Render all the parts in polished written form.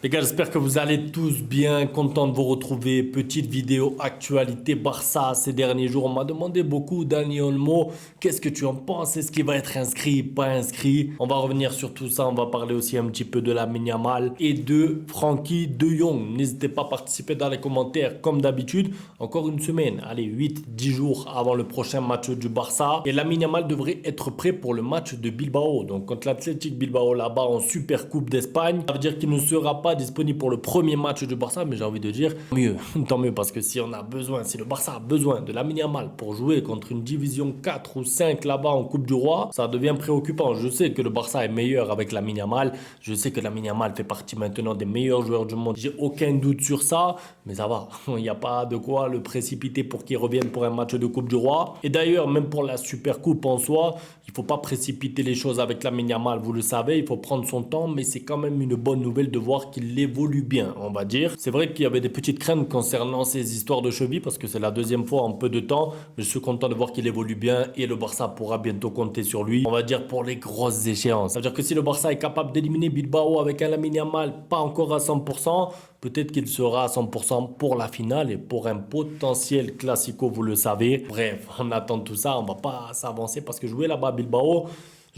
Les gars, j'espère que vous allez tous bien, content de vous retrouver. Petite vidéo actualité Barça ces derniers jours. On m'a demandé beaucoup, Dani Olmo, qu'est-ce que tu en penses? Est-ce qu'il va être inscrit, pas inscrit? On va revenir sur tout ça. On va parler aussi un petit peu de Lamine Yamal et de Frenkie de Jong. N'hésitez pas à participer dans les commentaires comme d'habitude. Encore une semaine, allez, 8-10 jours avant le prochain match du Barça. Et Lamine Yamal devrait être prêt pour le match de Bilbao. Donc contre l'Athletic Bilbao là-bas en Super Coupe d'Espagne. Ça veut dire qu'il ne sera pas disponible pour le premier match du Barça, mais j'ai envie de dire mieux, tant mieux, parce que si on a besoin, si le Barça a besoin de Lamine Yamal pour jouer contre une division 4 ou 5 là-bas en Coupe du Roi, ça devient préoccupant. Je sais que le Barça est meilleur avec Lamine Yamal, je sais que Lamine Yamal fait partie maintenant des meilleurs joueurs du monde, j'ai aucun doute sur ça, mais ça va, il n'y a pas de quoi le précipiter pour qu'il revienne pour un match de Coupe du Roi. Et d'ailleurs, même pour la Super Coupe en soi, il ne faut pas précipiter les choses avec Lamine Yamal, vous le savez, il faut prendre son temps, mais c'est quand même une bonne nouvelle de voir qu'il évolue bien, on va dire. C'est vrai qu'il y avait des petites craintes concernant ces histoires de cheville parce que c'est la deuxième fois en peu de temps, mais je suis content de voir qu'il évolue bien et le Barça pourra bientôt compter sur lui, on va dire pour les grosses échéances. Ça veut dire que si le Barça est capable d'éliminer Bilbao avec un Lamine Yamal pas encore à 100%, peut-être qu'il sera à 100% pour la finale et pour un potentiel classico, vous le savez. Bref, on attend tout ça, on va pas s'avancer parce que jouer là-bas à Bilbao,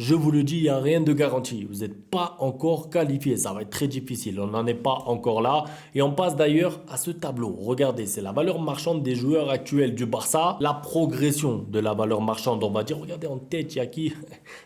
je vous le dis, il n'y a rien de garanti. Vous n'êtes pas encore qualifié. Ça va être très difficile. On n'en est pas encore là. Et on passe d'ailleurs à ce tableau. Regardez, c'est la valeur marchande des joueurs actuels du Barça. La progression de la valeur marchande, on va dire. Regardez en tête, il y a qui?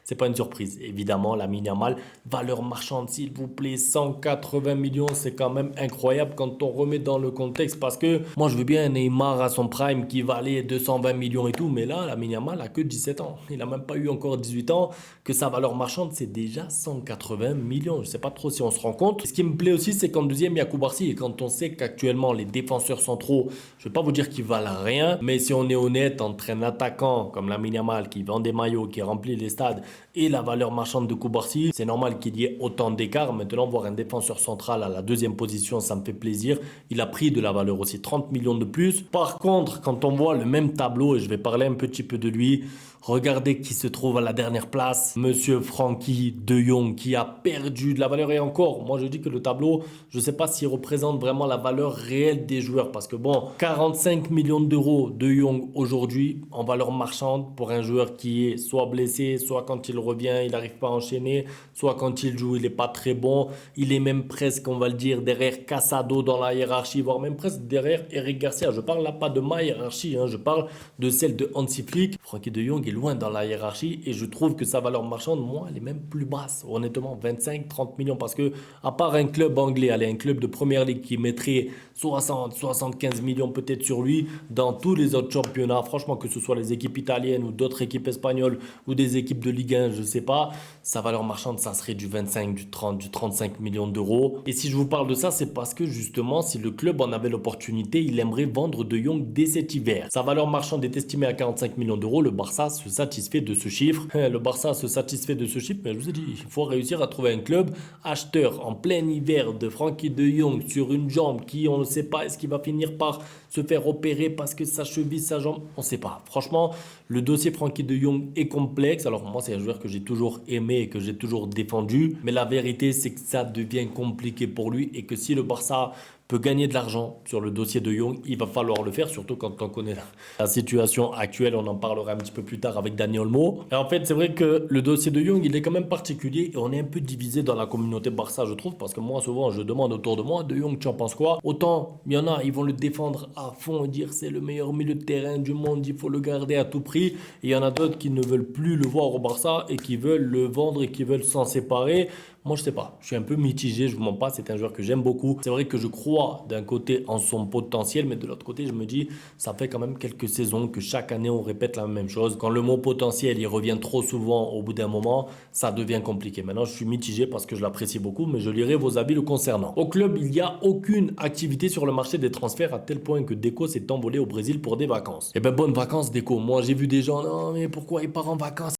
C'est pas une surprise. Évidemment, Lamine Yamal. Valeur marchande, s'il vous plaît, 180 millions. C'est quand même incroyable quand on remet dans le contexte. Parce que moi, je veux bien Neymar à son prime qui valait 220 millions et tout. Mais là, Lamine Yamal a que 17 ans. Il n'a même pas eu encore 18 ans. Que sa valeur marchande, c'est déjà 180 millions. Je ne sais pas trop si on se rend compte. Ce qui me plaît aussi, c'est qu'en deuxième, il y a Koubarsi. Et quand on sait qu'actuellement, les défenseurs centraux, je ne vais pas vous dire qu'ils valent rien, mais si on est honnête, entre un attaquant comme Lamine Yamal qui vend des maillots, qui remplit les stades, et la valeur marchande de Koubarsi, c'est normal qu'il y ait autant d'écart. Maintenant, voir un défenseur central à la deuxième position, ça me fait plaisir. Il a pris de la valeur aussi, 30 millions de plus. Par contre, quand on voit le même tableau, et je vais parler un petit peu de lui, regardez qui se trouve à la dernière place. Monsieur Frenkie de Jong qui a perdu de la valeur. Et encore, moi je dis que le tableau, je ne sais pas s'il représente vraiment la valeur réelle des joueurs. Parce que bon, 45 millions d'euros de Jong aujourd'hui en valeur marchande pour un joueur qui est soit blessé, soit quand il revient, il n'arrive pas à enchaîner, soit quand il joue, il n'est pas très bon. Il est même presque, on va le dire, derrière Casado dans la hiérarchie, voire même presque derrière Eric Garcia. Je parle là pas de ma hiérarchie, je parle de celle de Hansi Flick. Frenkie de Jong est loin dans la hiérarchie et je trouve que sa valeur marchande, moi, elle est même plus basse. Honnêtement, 25-30 millions parce que à part un club anglais, allez, un club de première ligue qui mettrait 60-75 millions peut-être sur lui, dans tous les autres championnats, franchement, que ce soit les équipes italiennes ou d'autres équipes espagnoles ou des équipes de Ligue 1, je sais pas, sa valeur marchande, ça serait du 25, du 30, du 35 millions d'euros. Et si je vous parle de ça, c'est parce que justement, si le club en avait l'opportunité, il aimerait vendre De Jong dès cet hiver. Sa valeur marchande est estimée à 45 millions d'euros. Le Barça se satisfait de ce chiffre. Le Barça se satisfait de ce chiffre, mais je vous ai dit, il faut réussir à trouver un club acheteur en plein hiver de Frenkie de Jong sur une jambe qui, on ne sait pas, est-ce qu'il va finir par se faire opérer parce que sa cheville, sa jambe, on ne sait pas. Franchement, le dossier Frenkie de Jong est complexe. Alors moi, c'est un joueur que j'ai toujours aimé et que j'ai toujours défendu, mais la vérité, c'est que ça devient compliqué pour lui et que si le Barça peut gagner de l'argent sur le dossier de Jong, il va falloir le faire, surtout quand on connaît la situation actuelle. On en parlera un petit peu plus tard avec Dani Olmo. Et en fait, c'est vrai que le dossier de Jong, il est quand même particulier et on est un peu divisé dans la communauté Barça, je trouve, parce que moi, souvent, je demande autour de moi, de Jong, tu en penses quoi? Autant, il y en a, ils vont le défendre à fond et dire c'est le meilleur milieu de terrain du monde, il faut le garder à tout prix. Et il y en a d'autres qui ne veulent plus le voir au Barça et qui veulent le vendre et qui veulent s'en séparer. Moi, je sais pas. Je suis un peu mitigé, je vous mens pas. C'est un joueur que j'aime beaucoup. C'est vrai que je crois d'un côté en son potentiel, mais de l'autre côté, je me dis, ça fait quand même quelques saisons que chaque année, on répète la même chose. Quand le mot potentiel, il revient trop souvent au bout d'un moment, ça devient compliqué. Maintenant, je suis mitigé parce que je l'apprécie beaucoup, mais je lirai vos avis le concernant. Au club, il n'y a aucune activité sur le marché des transferts à tel point que Deco s'est envolé au Brésil pour des vacances. Eh ben, bonnes vacances, Deco. Moi, j'ai vu des gens, non, mais pourquoi il part en vacances?